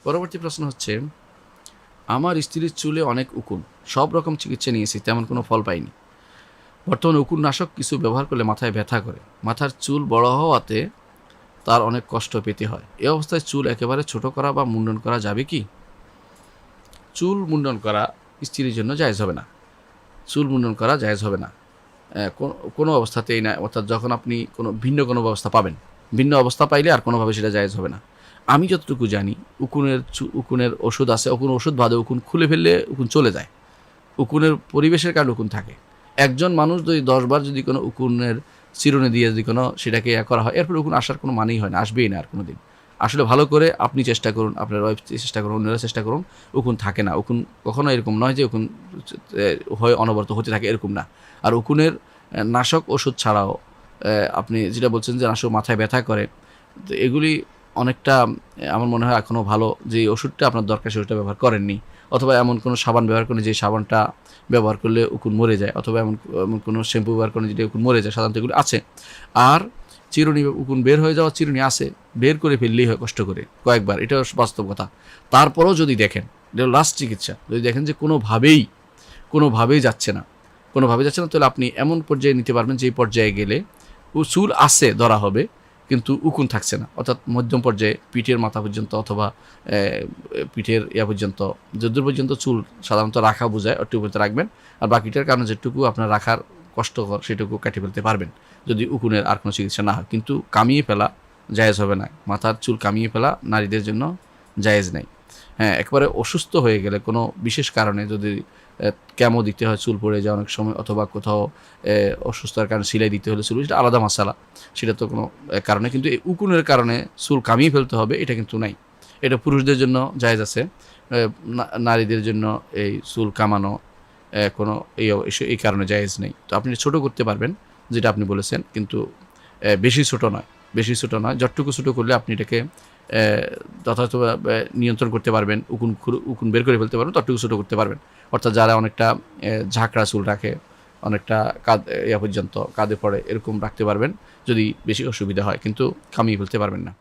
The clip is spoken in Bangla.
পরবর্তী প্রশ্ন হচ্ছে, আমার স্ত্রীর চুলে অনেক উকুন, সব রকম চিকিৎসা নিয়েছি, তেমন কোনো ফল পাইনি। বর্তমানে উকুননাশক কিছু ব্যবহার করলে মাথায় ব্যথা করে, মাথার চুল বড় হওয়াতে তার অনেক কষ্ট পেতে হয়। এই অবস্থায় চুল একেবারে ছোট করা বা মুন্ডন করা যাবে কি? চুল মুন্ডন করা স্ত্রীর জন্য জায়েজ হবে না। চুল মুন্ডন করা জায়েজ হবে না কোনো অবস্থাতেই না। অর্থাৎ যখন আপনি ভিন্ন কোনো ব্যবস্থা পাবেন, ভিন্ন অবস্থা পাইলে আর কোনোভাবে সেটা জায়েজ হবে না। আমি যতটুকু জানি উকুনের ওষুধ আছে, ওষুধ বাদে উকুন খুলে ফেললে উকুন চলে যায়। উকুনের পরিবেশের কারণে উকুন থাকে। একজন মানুষ যদি 10 বার যদি কোনো উকুনের চিরুনি দিয়ে যদি কোনো সেটাকে করা হয়, এরপর উকুন আসার কোনো মানেই হয় না, আসবেই না আর কোনো দিন। আসলে ভালো করে আপনি চেষ্টা করুন, আপনার ওয়াইফ চেষ্টা করুন, অন্যরা চেষ্টা করুন, উকুন থাকে না। উকুন কখনো এরকম নয় যে উকুন হয় অনবরত হতে থাকে, এরকম না। আর উকুনের নাশক ওষুধ ছাড়াও আপনি যেটা বলছেন যে নাশক মাথায় ব্যথা করে, তো এগুলি অনেকটা আমার মনে হয় এখনও ভালো যে ওষুধটা আপনার দরকার সেই ওষুধটা ব্যবহার করেননি, অথবা এমন কোনো সাবান ব্যবহার করেন যে সাবানটা ব্যবহার করলে উকুন মরে যায়, অথবা এমন কোনো শ্যাম্পু ব্যবহার করেন যেটা উকুন মরে যায়, সাধারণত এগুলো আছে। আর চিরুনি, উকুন বের হয়ে যাওয়া চিরুনি আছে, বের করে ফেললেই হয় কষ্ট করে কয়েকবার, এটা বাস্তব কথা। তারপরেও যদি দেখেন, এটা লাস্ট চিকিৎসা, যদি দেখেন যে কোনোভাবেই যাচ্ছে না, তাহলে আপনি এমন পর্যায়ে নিতে পারবেন যে পর্যায়ে গেলে চুল আছে ধরা হবে কিন্তু উকুন থাকছে না, অর্থাৎ মধ্যম পর্যায়ে পিঠের মাথা পর্যন্ত অথবা পিঠের পর্যন্ত, যতদূর পর্যন্ত চুল সাধারণত রাখা বোঝায় ওটুকু পর্যন্ত রাখবেন। আর বাকিটার কারণে যেটুকু আপনার রাখার কষ্টকর সেটুকু কেটে ফেলতে পারবেন যদি উকুনের আর কোনো চিকিৎসা না হয়। কিন্তু কামিয়ে ফেলা জায়েজ হবে না, মাথার চুল কামিয়ে ফেলা নারীদের জন্য জায়েজ নেই। হ্যাঁ, একেবারে অসুস্থ হয়ে গেলে কোনো বিশেষ কারণে যদি ক্যামো দিতে হয় চুল পড়ে যায় অনেক সময়, অথবা কোথাও অসুস্থতার কারণে সিলাই দিতে হলে চুল, সেটা আলাদা মশালা, সেটা তো কোনো কারণে। কিন্তু এই উকুনের কারণে চুল কামিয়ে ফেলতে হবে এটা কিন্তু নাই। এটা পুরুষদের জন্য জায়েজ আছে, নারীদের জন্য এই চুল কামানো কোনো এই কারণে জায়েজ নেই। তো আপনি ছোট করতে পারবেন যেটা আপনি বলেছেন, কিন্তু বেশি ছোট নয়, যতটুকু ছোটো করলে আপনি এটাকে যথাযথ নিয়ন্ত্রণ করতে পারবেন, উকুন বের করে ফেলতে পারবেন, ততটুকু ছোটো করতে পারবেন। অর্থাৎ যারা অনেকটা ঝাঁকড়া চুল রাখে, অনেকটা পর্যন্ত কাঁধে পড়ে, এরকম রাখতে পারবেন যদি বেশি অসুবিধা হয়, কিন্তু কামিয়ে ফেলতে পারবেন না।